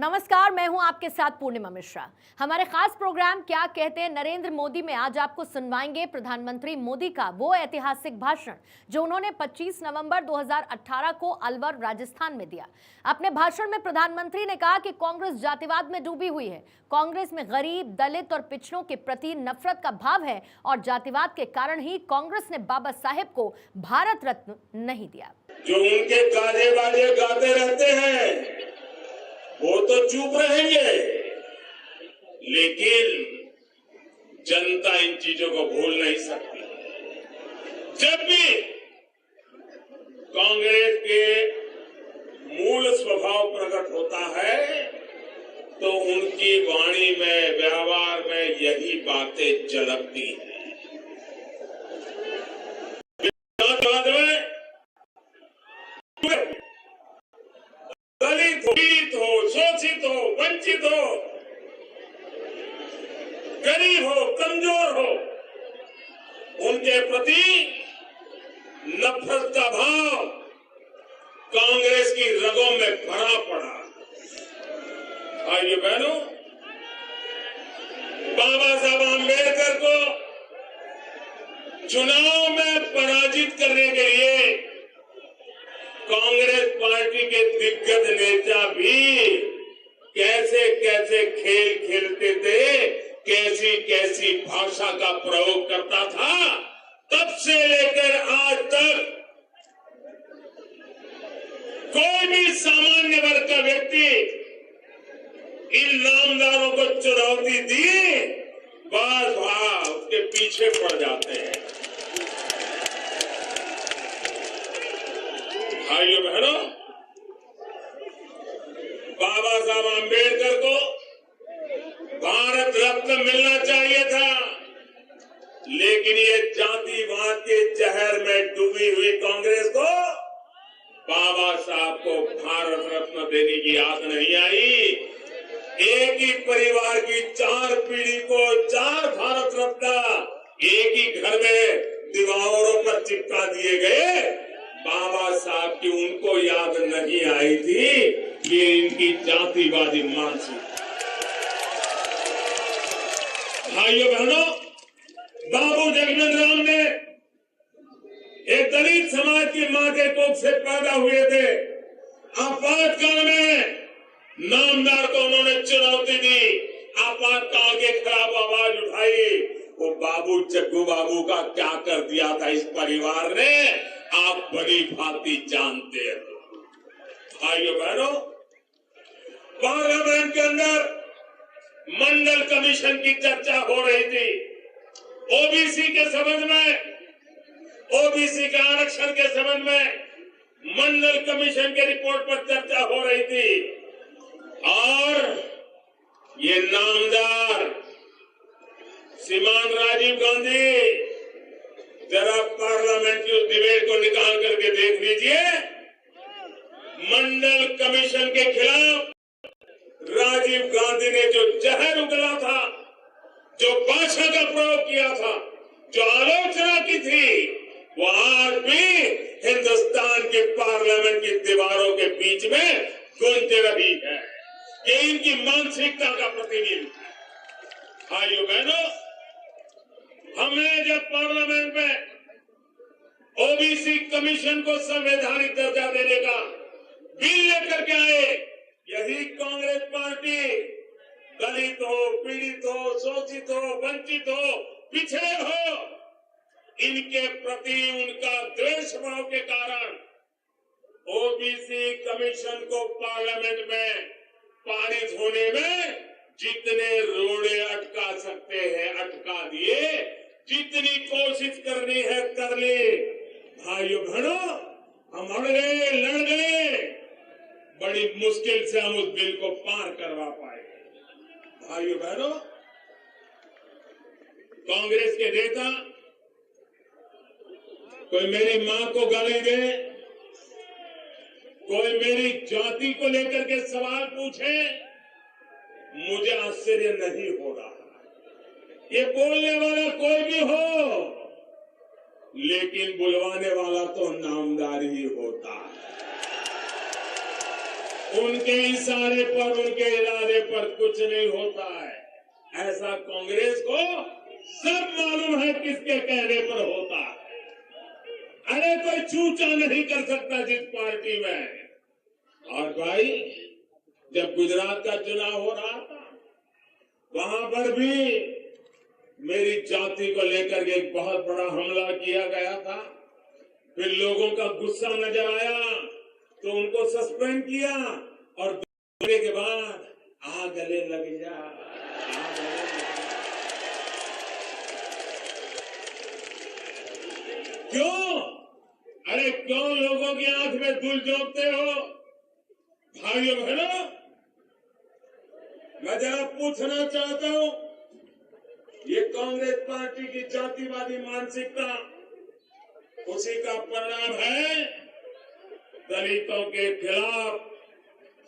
नमस्कार, मैं हूं आपके साथ पूर्णिमा मिश्रा। हमारे खास प्रोग्राम क्या कहते हैं नरेंद्र मोदी में आज आपको सुनवाएंगे प्रधानमंत्री मोदी का वो ऐतिहासिक भाषण जो उन्होंने 25 नवंबर 2018 को अलवर राजस्थान में दिया। अपने भाषण में प्रधानमंत्री ने कहा कि कांग्रेस जातिवाद में डूबी हुई है। कांग्रेस में गरीब, दलित और पिछड़ों के प्रति नफरत का भाव है और जातिवाद के कारण ही कांग्रेस ने बाबा साहेब को भारत रत्न नहीं दिया। जो उनके गाजे बाजे गाते रहते हैं वो तो चुप रहेंगे, लेकिन जनता इन चीजों को भूल नहीं सकती। जब भी कांग्रेस के मूल स्वभाव प्रकट होता है तो उनकी वाणी में, व्यवहार में यही बातें झलकती हैं। दलित हो, पीड़ित हो, शोषित हो, वंचित हो, गरीब हो, कमजोर हो, उनके प्रति नफरत का भाव कांग्रेस की रगों में भरा पड़ा। भाइयों बहनों, बाबा साहब आम्बेडकर को चुनाव में पराजित करने के लिए कांग्रेस पार्टी के दिग्गज नेता भी कैसे कैसे खेल खेलते थे, कैसी कैसी भाषा का प्रयोग करता था। तब से लेकर आज तक कोई भी सामान्य वर्ग का व्यक्ति इन नामदारों को चुनौती दी, बस उसके पीछे पड़ जाते हैं। भाइयों बहनों, बाबा साहब आम्बेडकर को भारत रत्न मिलना चाहिए था, लेकिन ये जातिवाद के जहर में डूबी हुई कांग्रेस को बाबा साहब को भारत रत्न देने की याद नहीं आई। एक ही परिवार की 4 पीढ़ी को 4 भारत रत्न एक ही घर में दीवारों पर चिपका दिए गए। बाबा साहब की उनको याद नहीं आई थी कि इनकी जातिवादी मानसिकता। भाइयों बहनों, बाबू जगजीवन राम ने एक दलित समाज की मां के कोख से पैदा हुए थे। आपातकाल में नामदार को उन्होंने चुनौती दी, आपातकाल के खिलाफ आवाज उठाई। वो बाबू जग्गू बाबू का क्या कर दिया था इस परिवार ने, आप बड़ी भांति जानते हो। भाइयों बहनों, पार्लियामेंट के अंदर मंडल कमीशन की चर्चा हो रही थी। ओबीसी के संबंध में, ओबीसी के आरक्षण के संबंध में मंडल कमीशन के रिपोर्ट पर चर्चा हो रही थी और ये नामदार श्रीमान राजीव गांधी, जरा पार्लियामेंट की उस डिबेट को निकाल करके देख लीजिए। मंडल कमीशन के खिलाफ राजीव गांधी ने जो जहर उगला था, जो भाषा का प्रयोग किया था, जो आलोचना की थी, वो आज भी हिंदुस्तान की पार्लियामेंट की दीवारों के बीच में गूंज रही है। ये इनकी मानसिकता का प्रतिबिंब है। भाइयों बहनों, हमने जब पार्लियामेंट में ओबीसी कमीशन को संवैधानिक दर्जा देने का बिल लेकर के आए, यही कांग्रेस पार्टी दलित हो, पीड़ित हो, शोषित हो, वंचित हो, पिछड़े हो, इनके प्रति उनका द्वेष भाव के कारण ओबीसी कमीशन को पार्लियामेंट में पारित होने में जितने रोड़े अटका सकते हैं अटका दिए, जितनी कोशिश करनी है कर ली। भाइयों बहनों, हम अड़ गए, लड़ गए, बड़ी मुश्किल से हम उस बिल को पार करवा पाए। भाइयों बहनों, कांग्रेस के नेता कोई मेरी मां को गाली दे, कोई मेरी जाति को लेकर के सवाल पूछे, मुझे आश्चर्य नहीं हो रहा। ये बोलने वाला कोई भी हो, लेकिन बुलवाने वाला तो नामदार ही होता है। उनके इशारे पर, उनके इरादे पर कुछ नहीं होता है। ऐसा कांग्रेस को सब मालूम है किसके कहने पर होता है। अरे कोई चूचा नहीं कर सकता जिस पार्टी में। और भाई, जब गुजरात का चुनाव हो रहा था, वहां पर भी मेरी जाति को लेकर के एक बहुत बड़ा हमला किया गया था। फिर लोगों का गुस्सा नजर आया तो उनको सस्पेंड किया और दूसरे के बाद आ गले लग जा, आ गले लग जा। क्यों? अरे क्यों लोगों की आंख में धूल झोंकते हो? भाइयों बहनों, मैं जरा पूछना चाहता हूं, ये कांग्रेस पार्टी की जातिवादी मानसिकता, उसी का परिणाम है दलितों के खिलाफ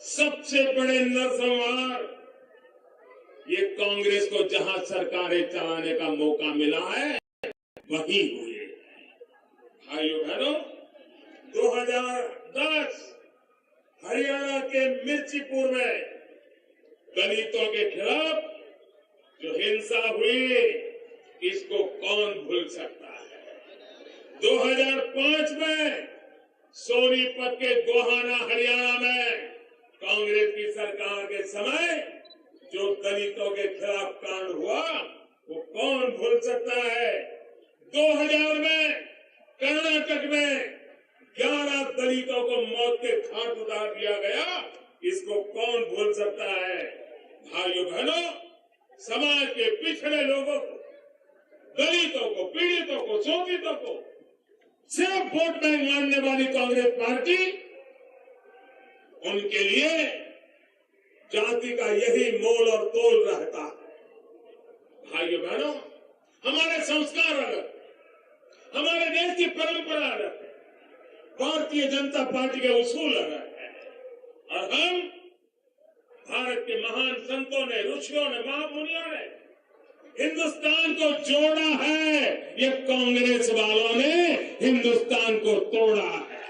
सबसे बड़े नरसंहार। ये कांग्रेस को जहां सरकारें चलाने का मौका मिला है वही हुए। भाइयों बहनों, 2010 हरियाणा के मिर्चीपुर में दलितों के खिलाफ जो हिंसा हुई, इसको कौन भूल सकता है। 2005 में सोनीपत के गोहाना हरियाणा में कांग्रेस की सरकार के समय जो दलितों के खिलाफ कांड हुआ, वो कौन भूल सकता है। 2000 में कर्नाटक में 11 दलितों को मौत के घाट उतार दिया गया, इसको कौन भूल सकता है। भाइयों बहनों, समाज के पिछड़े लोगों को, दलितों को, पीड़ितों को, शोषितों को सिर्फ वोट बैंक मानने वाली कांग्रेस पार्टी, उनके लिए जाति का यही मोल और तोल रहता है। भाइयों बहनों, हमारे संस्कार अलग, हमारे देश की परंपरा अलग है, भारतीय जनता पार्टी के उसूल अलग है। और हम, भारत के महान संतों ने, ऋषियों ने, महामुनियों ने हिंदुस्तान को जोड़ा है, ये कांग्रेस वालों ने हिंदुस्तान को तोड़ा है।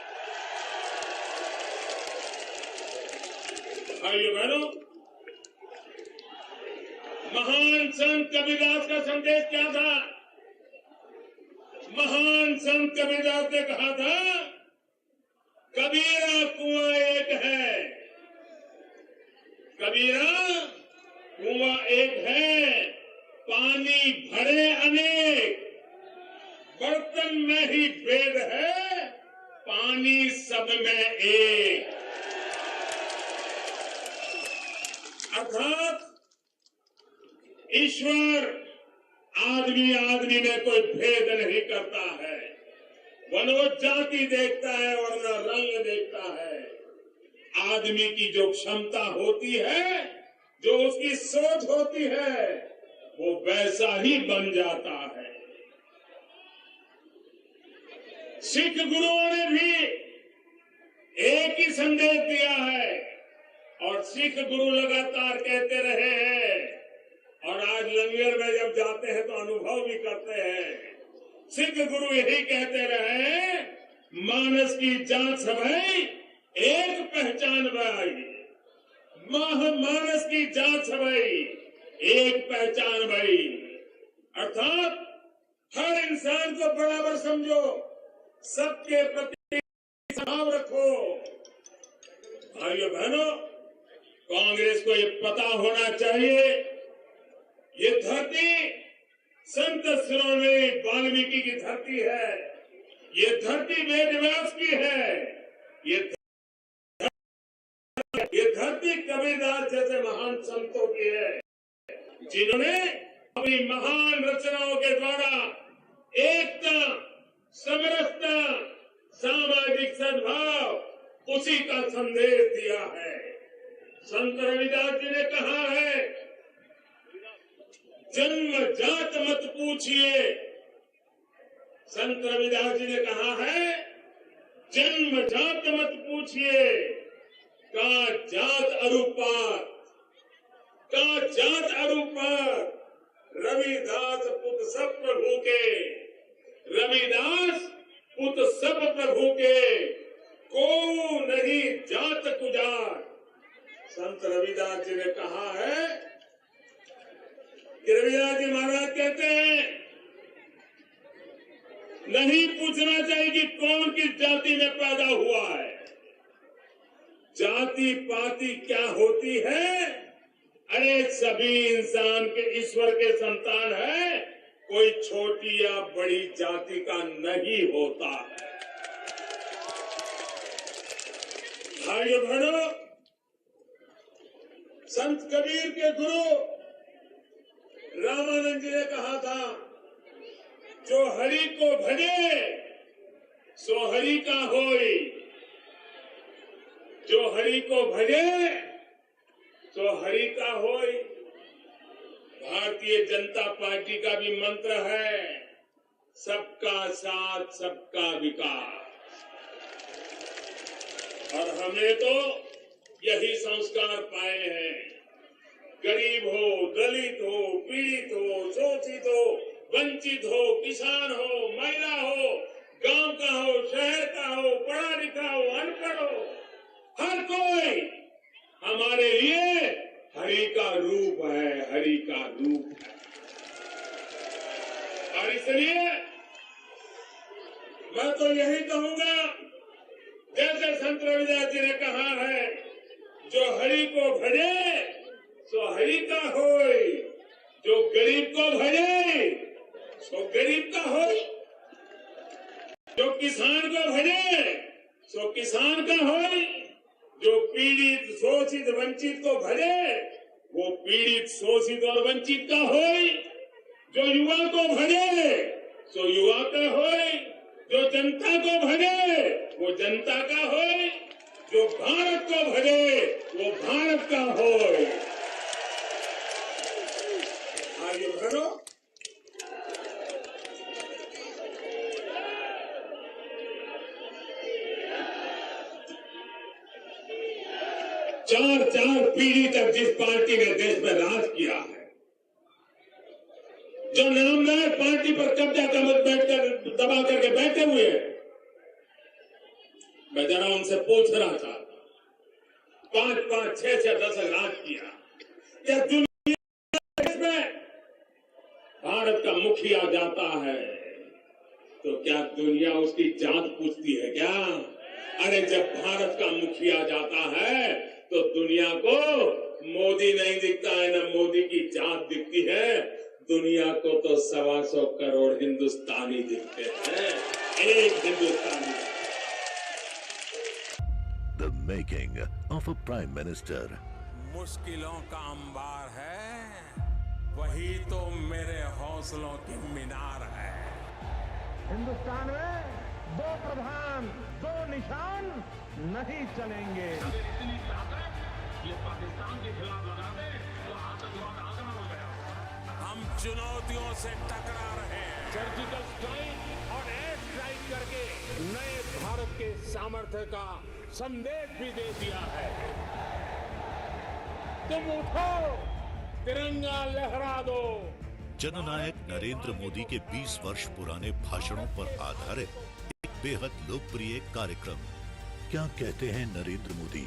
भाइयों बहनों, महान संत कबीरदास का संदेश क्या था? महान संत कबीरदास ने कहा था, कबीरा कुआं एक है, कबीरा कुआं एक है, पानी भरे अनेक, बर्तन में ही भेद है, पानी सब में एक। अर्थात ईश्वर आदमी आदमी में कोई भेद नहीं करता है, वो जाति देखता है और न रंग देखता है। आदमी की जो क्षमता होती है, जो उसकी सोच होती है, वो वैसा ही बन जाता है। सिख गुरुओं ने भी एक ही संदेश दिया है और सिख गुरु लगातार कहते रहे हैं, और आज लंगर में जब जाते हैं तो अनुभव भी करते हैं। सिख गुरु यही कहते रहे, मानस की जांच भई एक पहचान भई, मानस की जांच भई एक पहचान भई। अर्थात हर इंसान को बराबर समझो, सबके प्रति भाव रखो। भाइयों बहनों, कांग्रेस को ये पता होना चाहिए, ये धरती संत शिरोमणि वाल्मीकि की धरती है, ये धरती वेद व्यास की है, ये धरती कबीरदास जैसे महान संतों की है, जिन्होंने अपनी महान रचनाओं के द्वारा एकता, समरसता, सामाजिक सद्भाव, उसी का संदेश दिया है। संत रविदास जी ने कहा है, जन्म जात मत पूछिए। संत रविदास जी ने कहा है, जन्म जात मत पूछिए, का जात अरूपात, का जात अरूपात। रविदास पुत सब प्रभु के, रविदास पुत सब प्रभु के, को नहीं जात कुजात, संत रविदास जी ने कहा है कि रविदास जी महाराज कहते हैं नहीं पूछना चाहिए कि कौन किस जाति में पैदा हुआ है, जाति पाति क्या होती है। अरे सभी इंसान के ईश्वर के संतान है, कोई छोटी या बड़ी जाति का नहीं होता है। भाइयों बहनों, संत कबीर के गुरु रामानंद जी ने कहा था, जो हरि को भजे सो हरि का होई, जो हरि को भजे सो हरि का होई। भारतीय जनता पार्टी का भी मंत्र है, सबका साथ सबका विकास, और हमने तो यही संस्कार पाए हैं। गरीब हो, दलित हो, पीड़ित हो, शोषित हो, वंचित हो, किसान हो, महिला हो, गांव का हो, शहर का हो, पढ़ा लिखा हो, अनपढ़ हो, हर कोई हमारे लिए हरि का रूप है, हरि का रूप है। और इसलिए मैं तो यही कहूंगा, जैसे संत रविदास जी ने कहा है, जो हरि को भजे सो हरि का होय, जो गरीब को भजे सो गरीब का होय, जो किसान को भजे सो किसान का होय, जो पीड़ित शोषित वंचित को भजे वो पीड़ित शोषित और वंचित का होय, जो युवा को भजे सो युवा का होय, जो जनता को भजे वो जनता का होय, जो भारत को भजे वो भारत का होय। आइए बहनों, चार पीढ़ी तक जिस पार्टी ने देश में राज किया है, जो नामदार पार्टी पर कब्जा बैठकर दबा करके बैठे हुए हैं, मैं जरा उनसे पूछना चाहता, 5-5, 6-6 दशक राज किया, क्या दुनिया में भारत का मुखिया जाता है तो क्या दुनिया उसकी जात पूछती है क्या? अरे जब भारत का मुखिया जाता है तो दुनिया को मोदी नहीं दिखता है, ना मोदी की जात दिखती है, दुनिया को तो 125 करोड़ हिंदुस्तानी दिखते हैं, एक हिंदुस्तानी। The making of a prime minister. मुश्किलों का अंबार है, वही तो मेरे हौसलों की मीनार है। हिंदुस्तान में 2 प्रधान 2 निशान नहीं चलेंगे। इतनी ताकत ये पाकिस्तान के खिलाफ लगा दे तो आतंकवाद आसान हो गया। हम चुनौतियों से टकरा रहे हैं। सर्जिकल स्ट्राइक और एयर स्ट्राइक करके नए भारत के सामर्थ्य का संदेश भी दे दिया है। तुम उठो, तिरंगा लहरा दो। जननायक नरेंद्र मोदी के 20 वर्ष पुराने भाषणों पर आधारित एक बेहद लोकप्रिय कार्यक्रम क्या कहते हैं नरेंद्र मोदी